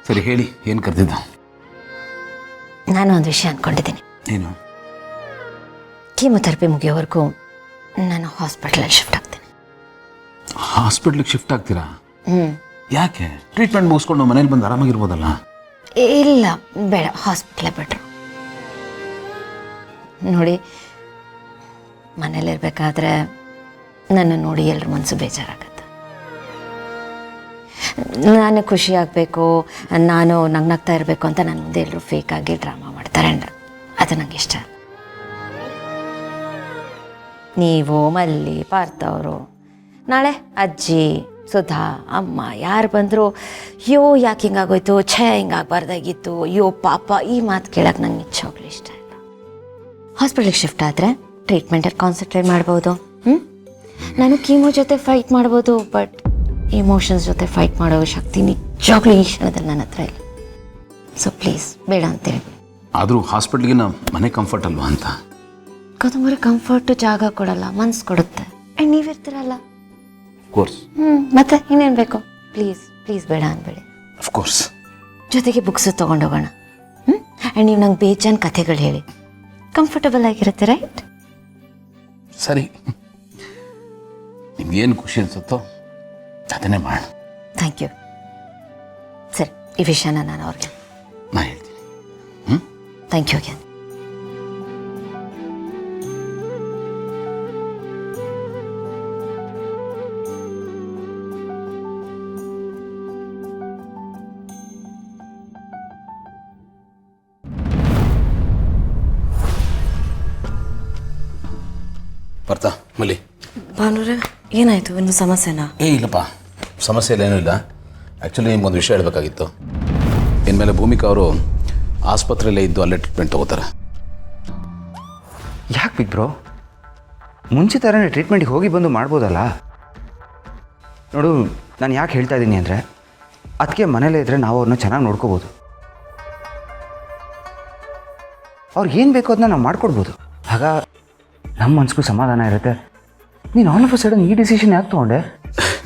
ಸರಿ ಹೇಳಿ, ಏನು ಕರೆದಿದ್ದ? ನಾನು ಒಂದು ವಿಷಯ ಅಂದ್ಕೊಂಡಿದ್ದೀನಿ. ಏನು? ಕೀಮೊಥೆರಪಿ ಮುಗಿಯೋವರೆಗೂ ನಾನು ಹಾಸ್ಪಿಟಲಲ್ಲಿ ಶಿಫ್ಟ್ ಆಗ್ತೀನಿ. ಹಾಸ್ಪಿಟ್ಲಿಗೆ ಶಿಫ್ಟ್ ಆಗ್ತೀರಾ? ಯಾಕೆ? ಟ್ರೀಟ್ಮೆಂಟ್ ಮುಗಿಸ್ಕೊಂಡು ಮನೇಲಿ ಬಂದು ಆರಾಮಾಗಿರ್ಬೋದಲ್ಲ? ಇಲ್ಲ, ಬೇಡ, ಹಾಸ್ಪಿಟ್ಲೇ ಬೆಟ್ರು. ನೋಡಿ, ಮನೇಲಿರ್ಬೇಕಾದ್ರೆ ನನ್ನ ನೋಡಿ ಎಲ್ಲರ ಮನಸ್ಸು ಬೇಜಾರಾಗತ್ತೆ. ನಾನು ಖುಷಿ ಆಗಬೇಕು, ನಾನು ನಗ್ನಗ್ತಾ ಇರಬೇಕು ಅಂತ ನನ್ನ ಮುಂದೆ ಎಲ್ಲರೂ ಫೇಕಾಗಿ ಡ್ರಾಮಾ ಮಾಡ್ತಾರೆ. ಅದು ನನಗೆ ಇಷ್ಟ. ನೀವು, ಮಲ್ಲಿ, ಪಾರ್ಥ ಅವರು, ನಾಳೆ ಅಜ್ಜಿ, ಸುಧಾ, ಅಮ್ಮ ಯಾರು ಬಂದರೂ ಅಯ್ಯೋ ಯಾಕೆ ಹಿಂಗಾಗೋಯ್ತು, ಛೇ ಹಿಂಗಾಗಬಾರ್ದಾಗಿತ್ತು, ಅಯ್ಯೋ ಪಾಪ, ಈ ಮಾತು ಕೇಳೋಕೆ ನಂಗೆ ನಿಜವಾಗ್ಲೂ ಇಷ್ಟ ಇಲ್ಲ. ಹಾಸ್ಪಿಟ್ಲಿಗೆ ಶಿಫ್ಟ್ ಆದರೆ ಟ್ರೀಟ್ಮೆಂಟಲ್ಲಿ ಕಾನ್ಸಂಟ್ರೇಟ್ ಮಾಡ್ಬೋದು. ನಾನು ಕೀಮೋ ಜೊತೆ ಫೈಟ್ ಮಾಡ್ಬೋದು, ಬಟ್ ಇಮೋಷನ್ಸ್ ಜೊತೆ ಫೈಟ್ ಮಾಡೋ ಶಕ್ತಿ ನಿಜವಾಗ್ಲೂ ಈ ಕ್ಷಣದಲ್ಲಿ ನನ್ನ ಹತ್ರ ಇಲ್ಲ. ಸೊ ಪ್ಲೀಸ್ ಬೇಡ ಅಂತೇಳಿ. ಆದರೂ ಹಾಸ್ಪಿಟ್ಲಿಗೆ ಮನೆ ಕಂಫರ್ಟ್ ಅಲ್ವಾ ಅಂತ? ಕದಂಬರಿ ಕಂಫರ್ಟು ಜಾಗ ಕೊಡಲ್ಲ, ಮನ್ಸು ಕೊಡುತ್ತೆ. ಆ್ಯಂಡ್ ನೀವಿರ್ತೀರಲ್ಲ. ಕೋರ್ಸ್. ಮತ್ತೆ ಇನ್ನೇನು ಬೇಕು? ಪ್ಲೀಸ್ ಪ್ಲೀಸ್ ಬೇಡ ಅನ್ಬೇಡಿ. ಅಫ್ಕೋರ್ಸ್. ಜೊತೆಗೆ ಬುಕ್ಸು ತೊಗೊಂಡೋಗೋಣ. ಆ್ಯಂಡ್ ನೀವು ನಂಗೆ ಬೇಜಾನ್ ಕಥೆಗಳು ಹೇಳಿ. ಕಂಫರ್ಟಬಲ್ ಆಗಿರುತ್ತೆ, ರೈಟ್? ಸರಿ, ನಿಮ್ಗೇನು ಖುಷಿ ಅನ್ಸುತ್ತೋ ಅದನ್ನೇ ಮಾಡೋಣ. Thank you. ಸರಿ, ಈ ವಿಷಯನ ನಾನು ಅವ್ರಿಗೆ ಹೇಳ್ತೀನಿ. Thank you again. ಬರ್ತಾ ಮಲ್ಲಿ. ಭಾನುರೇ, ಏನಾಯಿತು? ಇನ್ನು ಸಮಸ್ಯೆನಾ? ಇಲ್ಲಪ್ಪ, ಸಮಸ್ಯೆ ಇಲ್ಲ, ಏನೂ ಇಲ್ಲ. ಆ್ಯಕ್ಚುಲಿ ನಿಮ್ಗೊಂದು ವಿಷಯ ಹೇಳಬೇಕಾಗಿತ್ತು. ಇನ್ಮೇಲೆ ಭೂಮಿಕಾ ಅವರು ಆಸ್ಪತ್ರೆಯಲ್ಲೇ ಇದ್ದು ಅಲ್ಲೇ ಟ್ರೀಟ್ಮೆಂಟ್ ತೊಗೋತಾರೆ. ಯಾಕೆ ಬಿಗ್ ಬ್ರೋ? ಮುಂಚೆ ಥರನೇ ಟ್ರೀಟ್ಮೆಂಟಿಗೆ ಹೋಗಿ ಬಂದು ಮಾಡ್ಬೋದಲ್ಲ? ನೋಡು, ನಾನು ಯಾಕೆ ಹೇಳ್ತಾ ಇದ್ದೀನಿ ಅಂದರೆ, ಅದಕ್ಕೆ ಮನೇಲೇ ಇದ್ದರೆ ನಾವು ಅವ್ರನ್ನ ಚೆನ್ನಾಗಿ ನೋಡ್ಕೋಬೋದು. ಅವ್ರಿಗೇನು ಬೇಕೋ ಅದನ್ನ ನಾವು ಮಾಡಿಕೊಡ್ಬೋದು. ಆಗ ನಮ್ಮ ಮನಸ್ಸಿಗೂ ಸಮಾಧಾನ ಇರುತ್ತೆ. ನೀನು ಆಲ್ ಆಫ್ ಅ ಸಡನ್ ಈ ಡಿಸಿಷನ್ ಯಾಕೆ ತೊಗೊಂಡೆ?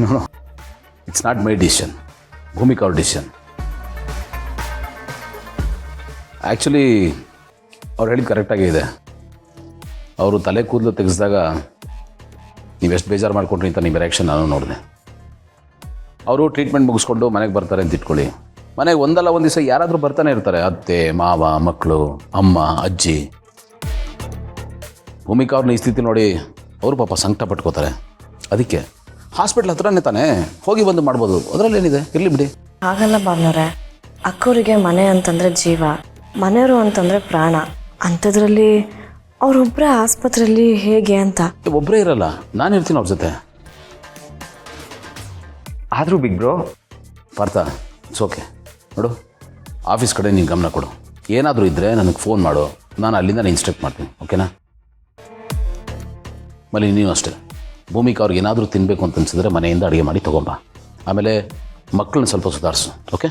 No, it's not my decision, Bhumika ಅವ್ರ ಡಿಸಿಷನ್. ಆ್ಯಕ್ಚುಲಿ ಅವ್ರು ಹೇಳಿದ್ದು ಕರೆಕ್ಟಾಗೇ ಇದೆ. ಅವರು ತಲೆ ಕೂದಲು ತೆಗೆಸಿದಾಗ ನೀವೆಷ್ಟು ಬೇಜಾರು ಮಾಡಿಕೊಂಡ್ರಿ ಅಂತ ನಿಮ್ಮ ರಿಯಾಕ್ಷನ್ ನಾನು ನೋಡಿದೆ. ಅವರು ಟ್ರೀಟ್ಮೆಂಟ್ ಮುಗಿಸ್ಕೊಂಡು ಮನೆಗೆ ಬರ್ತಾರೆ ಅಂತ ಇಟ್ಕೊಳ್ಳಿ. ಮನೆಗೆ ಒಂದಲ್ಲ ಒಂದು ದಿವಸ ಯಾರಾದರೂ ಬರ್ತಾನೆ ಇರ್ತಾರೆ. ಅತ್ತೆ, ಮಾವ, ಮಕ್ಕಳು, ಅಮ್ಮ, ಅಜ್ಜಿ. ಭೂಮಿಕಾ ಅವ್ರನ್ನ ಈ ಸ್ಥಿತಿ ನೋಡಿ ಅವರು ಪಾಪ ಸಂಕಟ ಪಟ್ಕೋತಾರೆ. ಅದಕ್ಕೆ ಹಾಸ್ಪಿಟ್ಲ್ ಹತ್ರನೇ ತಾನೇ, ಹೋಗಿ ಬಂದು ಮಾಡ್ಬೋದು. ಅದರಲ್ಲಿ ಏನಿದೆ, ಇರಲಿ ಬಿಡಿ. ಹಾಗಲ್ಲ ಭಾನುರೇ, ಅಕ್ಕವರಿಗೆ ಮನೆ ಅಂತಂದರೆ ಜೀವ, ಮನೆಯವರು ಅಂತಂದರೆ ಪ್ರಾಣ. ಅಂಥದ್ರಲ್ಲಿ ಅವರೊಬ್ಬರೇ ಆಸ್ಪತ್ರೆಯಲ್ಲಿ ಹೇಗೆ ಅಂತ? ಒಬ್ಬರೇ ಇರಲ್ಲ, ನಾನು ಇರ್ತೀನಿ ಅವ್ರ ಜೊತೆ. ಆದರೂ big bro, Partha, it's okay. ನೋಡು, ಆಫೀಸ್ ಕಡೆ ನೀನು ಗಮನ ಕೊಡು. ಏನಾದರೂ ಇದ್ದರೆ ನನಗೆ ಫೋನ್ ಮಾಡು, ನಾನು ಅಲ್ಲಿಂದ ಇನ್ಸ್ಟ್ರಕ್ಟ್ ಮಾಡ್ತೀನಿ. ಓಕೆನಾ? ಮಲ್ಲಿ, ನೀವು ಅಷ್ಟೇ. ಭೂಮಿಕಾ ಅವ್ರಿಗೆ ಏನಾದರೂ ತಿನ್ನಬೇಕು ಅಂತ ಅನಿಸಿದ್ರೆ ಮನೆಯಿಂದ ಅಡುಗೆ ಮಾಡಿ ತೊಗೊಂಬ. ಆಮೇಲೆ ಮಕ್ಕಳನ್ನ ಸ್ವಲ್ಪ ಸುಧಾರಿಸು. ಓಕೆ?